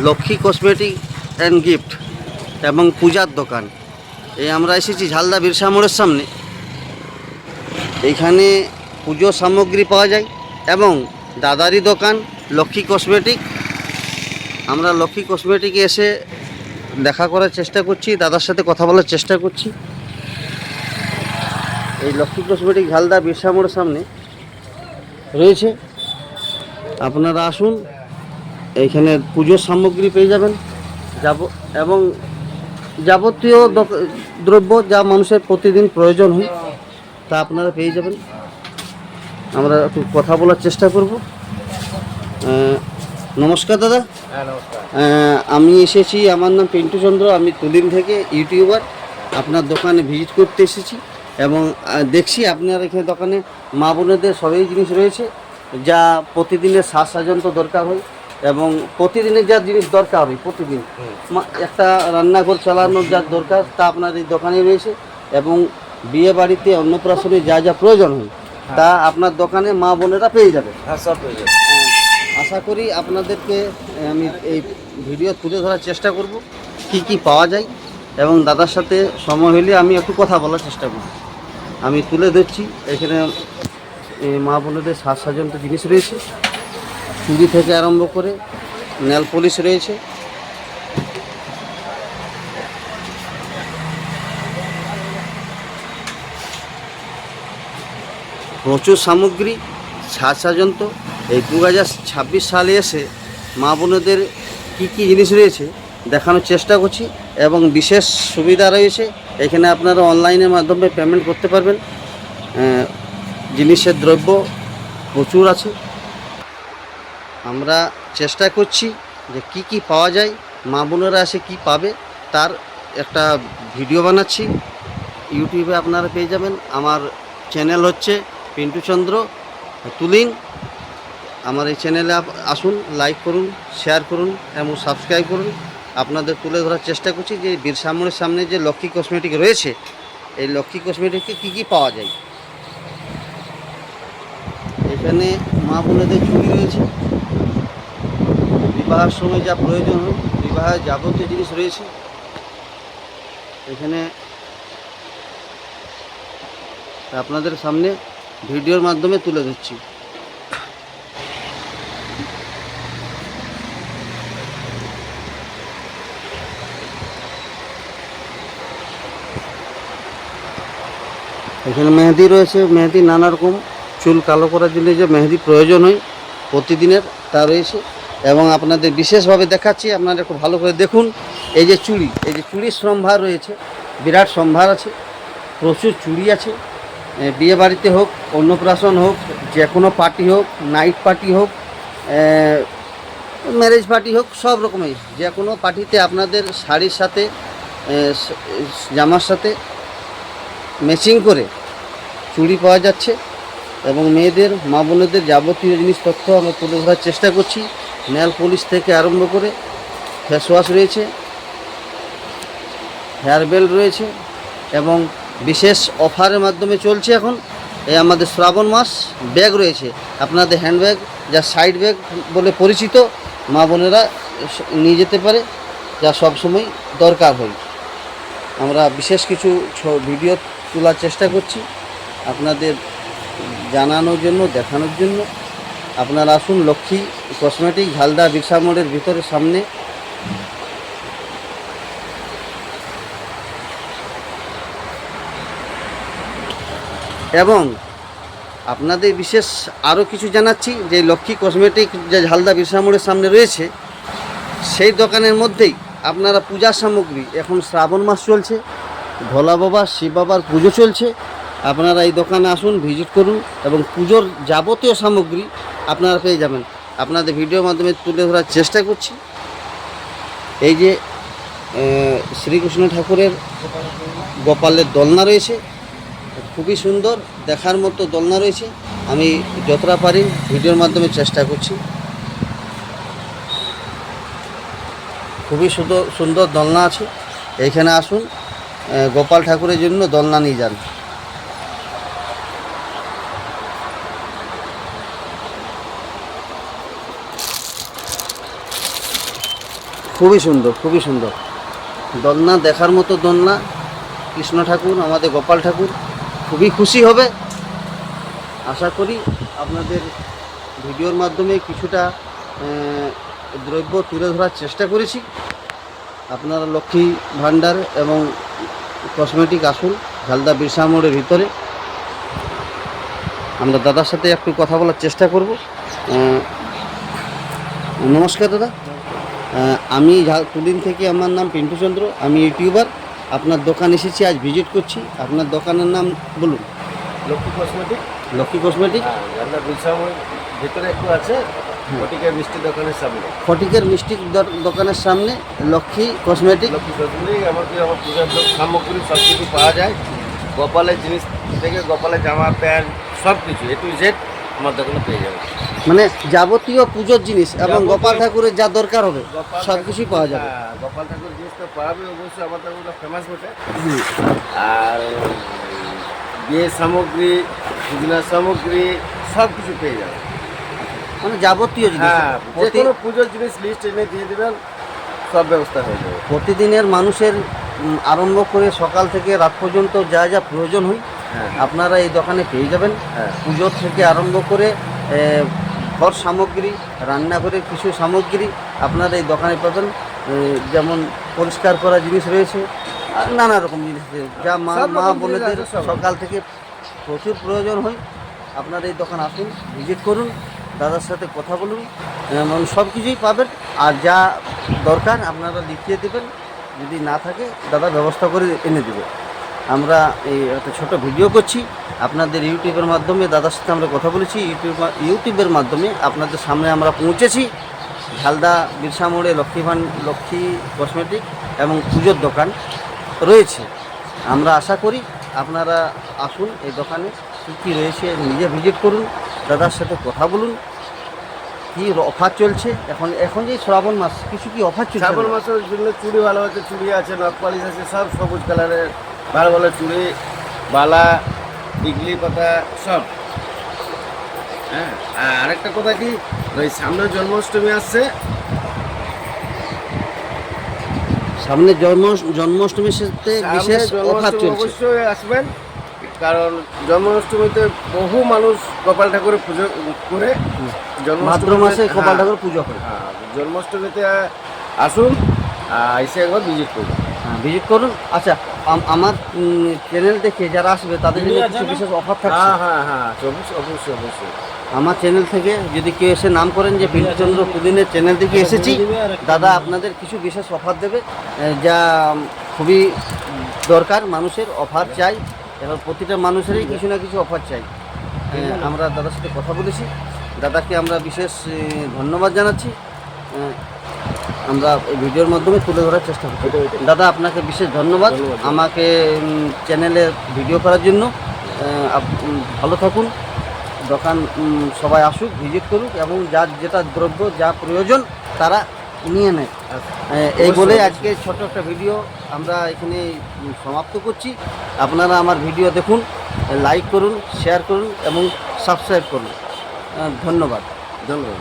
Lakshmi cosmetic and gift এবং পূজার দোকান। এই আমরা এসেছি ঝালদা বিরসা মোড়ের সামনে। এইখানে পুজোর সামগ্রী পাওয়া যায় এবং দাদারি দোকান লক্ষ্মী কসমেটিক। আমরা লক্ষ্মী কসমেটিকে এসে দেখা করার চেষ্টা করছি, দাদার সাথে কথা বলার চেষ্টা করছি। এই লক্ষ্মী কসমেটিক ঝালদা বিরসা মোড়ের সামনে রয়েছে, আপনারা আসুন। এইখানে পুজোর সামগ্রী পেয়ে যাবেন এবং যাবতীয় দ্রব্য যা মানুষের প্রতিদিন প্রয়োজন হয় তা আপনারা পেয়ে যাবেন। আমরা একটু কথা বলার চেষ্টা করব। নমস্কার দাদা। হ্যাঁ, নমস্কার। আমি এসেছি, আমার নাম পিন্টু চন্দ্র, আমি তুলিন থেকে ইউটিউবার। আপনার দোকানে ভিজিট করতে এসেছি এবং দেখছি আপনার এখানে দোকানে মা বোনেদের সবই জিনিস রয়েছে যা প্রতিদিনের সাজ সাজান্ত দরকার হয় এবং প্রতিদিনের যা জিনিস দরকার হয় প্রতিদিন একটা রান্নাঘর চালানোর যা দরকার তা আপনার এই দোকানে রয়েছে এবং বিয়ে বাড়িতে অন্নপ্রাশনে যা যা প্রয়োজন হয় তা আপনার দোকানে মা বোনেরা পেয়ে যাবে। হ্যাঁ, সব পেয়ে যাবে। আশা করি আপনাদেরকে আমি এই ভিডিও তুলে ধরার চেষ্টা করব কি কি পাওয়া যায় এবং দাদার সাথে সময় হলে আমি একটু কথা বলার চেষ্টা করব। আমি তুলে ধরছি এখানে মা বোনেদের সাজ সাজান্ত জিনিস রয়েছে, চুড়ি থেকে আরম্ভ করে নেল পলিশ রয়েছে। প্রচুর সামগ্রী সাজ সাজান্ত। এই 2026 সালে এসে মা বোনেদের কী কী জিনিস রয়েছে দেখানোর চেষ্টা করছি এবং বিশেষ সুবিধা রয়েছে। এখানে আপনারা অনলাইনের মাধ্যমে পেমেন্ট করতে পারবেন। জিনিসের দ্রব্য প্রচুর আছে। আমরা চেষ্টা করছি যে কি কি পাওয়া যায়, মা বোনেরা এসে কী পাবে তার একটা ভিডিও বানাচ্ছি। ইউটিউবে আপনারা পেয়ে যাবেন। আমার চ্যানেল হচ্ছে পিন্টু চন্দ্র তুলিন। আমার এই চ্যানেলে আসুন, লাইক করুন, শেয়ার করুন এবং সাবস্ক্রাইব করুন। আপনাদের তুলে ধরার চেষ্টা করছি যে বিরসা মোড়ের সামনে যে লক্ষ্মী কসমেটিক রয়েছে, এই লক্ষ্মী কসমেটিকে কী কী পাওয়া যায়। এখানে মা বোনেদের চুড়ি রয়েছে, বিবাহের সময় যা প্রয়োজন হয় বিবাহের যাবতীয় জিনিস রয়েছে। এখানে আপনাদের সামনে ভিডিওর মাধ্যমে তুলে ধরছি। এখানে মেহেদি রয়েছে, মেহেদি নানা রকম চুল কালো করার জন্য যে মেহেদি প্রয়োজন হয় প্রতিদিনের তা রয়েছে এবং আপনাদের বিশেষভাবে দেখাচ্ছি, আপনারা একটু ভালো করে দেখুন। এই যে চুড়ি, এই যে চুড়ির সম্ভার রয়েছে, বিরাট সম্ভার আছে, প্রচুর চুড়ি আছে। বিয়ে বাড়িতে হোক, অন্নপ্রাশন হোক, যে কোনো পার্টি হোক, নাইট পার্টি হোক, ম্যারেজ পার্টি হোক, সব রকমের যে কোনো পার্টিতে আপনাদের শাড়ির সাথে জামার সাথে ম্যাচিং করে চুড়ি পাওয়া যাচ্ছে এবং মেয়েদের মা বোনেদের যাবতীয় জিনিস তথ্য আমরা তুলে ধরার চেষ্টা করছি। নেল পলিশ থেকে আরম্ভ করে ফেস ওয়াশ রয়েছে, হেয়ার বেল্ট রয়েছে এবং বিশেষ অফারের মাধ্যমে চলছে এখন এই আমাদের শ্রাবণ মাস। ব্যাগ রয়েছে আপনাদের, হ্যান্ডব্যাগ যা সাইড ব্যাগ বলে পরিচিত, মা বোনেরা নিয়ে যেতে পারে, যা সবসময় দরকার হয়। আমরা বিশেষ কিছু ভিডিও তোলার চেষ্টা করছি আপনাদের জানানোর জন্য, দেখানোর জন্য। আপনারা আসুন লক্ষ্মী কসমেটিক ঝালদা বিরসা মোড়ের ভিতরে সামনে। এবং আপনাদের বিশেষ আরও কিছু জানাচ্ছি যে লক্ষ্মী কসমেটিক যে ঝালদা বিরসা মোড়ের সামনে রয়েছে সেই দোকানের মধ্যেই আপনারা পূজার সামগ্রী, এখন শ্রাবণ মাস চলছে, ভোলা বাবা শিব বাবার পুজো চলছে, আপনারা এই দোকানে আসুন, ভিজিট করুন এবং পুজোর যাবতীয় সামগ্রী আপনারা পেয়ে যাবেন। আপনাদের ভিডিওর মাধ্যমে তুলে ধরার চেষ্টা করছি। এই যে শ্রীকৃষ্ণ ঠাকুরের গোপালের দোলনা রয়েছে, খুবই সুন্দর দেখার মতো দোলনা রয়েছে। আমি যতটা পারি ভিডিওর মাধ্যমে চেষ্টা করছি। খুবই সুন্দর সুন্দর দোলনা আছে। এইখানে আসুন, গোপাল ঠাকুরের জন্য দোলনা নিয়ে যান। খুবই সুন্দর, খুবই সুন্দর দোলনা, দেখার মতো দোলনা। কৃষ্ণ ঠাকুর, আমাদের গোপাল ঠাকুর খুবই খুশি হবে। আশা করি আপনাদের ভিডিওর মাধ্যমে কিছুটা দ্রব্য তুলে ধরার চেষ্টা করেছি। আপনারা লক্ষ্মী ভাণ্ডার এবং কসমেটিক আসুন ঝালদা বিরসা মোড়ের ভিতরে। আমরা দাদার সাথে একটু কথা বলার চেষ্টা করব। নমস্কার দাদা, আমি তুলিন থেকে, আমার নাম পিন্টু চন্দ্র, আমি ইউটিউবার। আপনার দোকান এসেছি, আজ ভিজিট করছি। আপনার দোকানের নাম বলুন। লক্ষ্মী কসমেটিক। লক্ষ্মী কসমেটিক ঝালদা বিরসা মোড় ভিতরে একটু আছে, ফটিকের মিষ্টি দোকানের সামনে। ফটিকের মিষ্টি দোকানের সামনে লক্ষ্মী কসমেটিক। লক্ষ্মী কসমেটিক এমনকি আমার পূজার সামগ্রী সব কিছু পাওয়া যায়। গোপালের জিনিস থেকে গোপালের জামা প্যান্ট সব কিছু A to Z আমার দোকানে পেয়ে যাবে। মানে যাবতীয় পুজোর জিনিস এবং গোপাল ঠাকুরের যা দরকার হবে সব কিছুই পাওয়া যাবে। হ্যাঁ, গোপাল ঠাকুর জিনিস তো পাওয়াবে অবশ্যই, আমাদের ওগুলো ফেমাস বটে। আর বিয়ের সামগ্রী, পুজোর সামগ্রী সব কিছু পেয়ে যাবে। মানে যাবতীয় জিনিস। হ্যাঁ, যে কোনো পুজোর জিনিস লিস্ট এনে দিয়ে দেবেন, সব ব্যবস্থা হয়ে যাবে। প্রতিদিনের মানুষের আরম্ভ করে সকাল থেকে রাত পর্যন্ত যা যা প্রয়োজন হয় হ্যাঁ, আপনারা এই দোকানে পেয়ে যাবেন। হ্যাঁ, পুজোর থেকে আরম্ভ করে ঘর সামগ্রী, রান্নাঘরের কিছু সামগ্রী আপনারা এই দোকানে পাবেন। যেমন পরিষ্কার করা জিনিস রয়েছে, আর নানা রকম জিনিস রয়েছে, যা মা সব মা রকম জিনিস বোনেদের আছে, সব। সকাল থেকে প্রচুর প্রয়োজন হয়। আপনারা এই দোকান আসুন, ভিজিট করুন, দাদার সাথে কথা বলুন, এবং সব কিছুই পাবেন। আর যা দরকার আপনারা লিখিয়ে দেবেন, যদি না থাকে দাদা ব্যবস্থা করে এনে দেবে। আমরা এই একটা ছোটো ভিডিও করছি আপনাদের ইউটিউবের মাধ্যমে। দাদার সাথে আমরা কথা বলেছি ইউটিউবের মাধ্যমে, আপনাদের সামনে আমরা পৌঁছেছি। ঝালদা বিরসা মোড়ে লক্ষ্মী কসমেটিক এবং পুজোর দোকান রয়েছে। আমরা আশা করি আপনারা আসুন এই দোকানে, কী কী রয়েছে নিজে ভিজিট করুন, দাদার সাথে কথা বলুন। কী অফার চলছে এখন যে শ্রাবণ মাস, কিছু কি অফার চলছে? শ্রাবণ মাসের জন্য চুড়ি ভালো আছে, চুড়ি আছে, নখ পালিশ আছে, সব সবুজ কালারের ভালো ভালো চুড়ি, বালা, টিকলি পাতা সব। হ্যাঁ, আর আরেকটা কথা কি, ওই সামনে জন্মাষ্টমী আসছে। সামনে জন্মাষ্টমীর সাথে বিশেষ অফার চলছে। অবশ্যই আসবেন, কারণ জন্মাষ্টমীতে বহু মানুষ গোপাল ঠাকুরের পুজো করে। ভাদ্র মাসে গোপাল ঠাকুর পুজো করে। হ্যাঁ, জন্মাষ্টমীতে আসুন, এসে একবার ভিজিট করুন। হ্যাঁ, ভিজিট করুন। আচ্ছা, আমার চ্যানেল দেখে যারা আসবে তাদের জন্য কিছু বিশেষ অফার থাকছে। হ্যাঁ হ্যাঁ হ্যাঁ, অবশ্যই অবশ্যই। আমার চ্যানেল থেকে যদি কেউ এসে নাম করেন যে পিন্টুচন্দ্র পুদিনের চ্যানেল থেকে এসেছি, দাদা আপনাদের কিছু বিশেষ অফার দেবে, যা খুবই দরকার। মানুষের অফার চাই, এবার প্রতিটা মানুষেরই কিছু না কিছু অফার চাই। আমরা দাদার সাথে কথা বলেছি, দাদাকে আমরা বিশেষ ধন্যবাদ জানাচ্ছি। আমরা এই ভিডিওর মাধ্যমে তুলে ধরার চেষ্টা করছি। দাদা আপনাকে বিশেষ ধন্যবাদ আমাকে চ্যানেলে ভিডিও করার জন্য। ভালো থাকুন, দোকান সবাই আসুক, ভিজিট করুক এবং যার যেটা দ্রব্য যা প্রয়োজন তারা নিয়ে নেয়। এই বলে আজকে ছোট একটা ভিডিও আমরা এখানে সমাপ্ত করছি। আপনারা আমার ভিডিও দেখুন, লাইক করুন, শেয়ার করুন এবং সাবস্ক্রাইব করুন। ধন্যবাদ। ধন্যবাদ।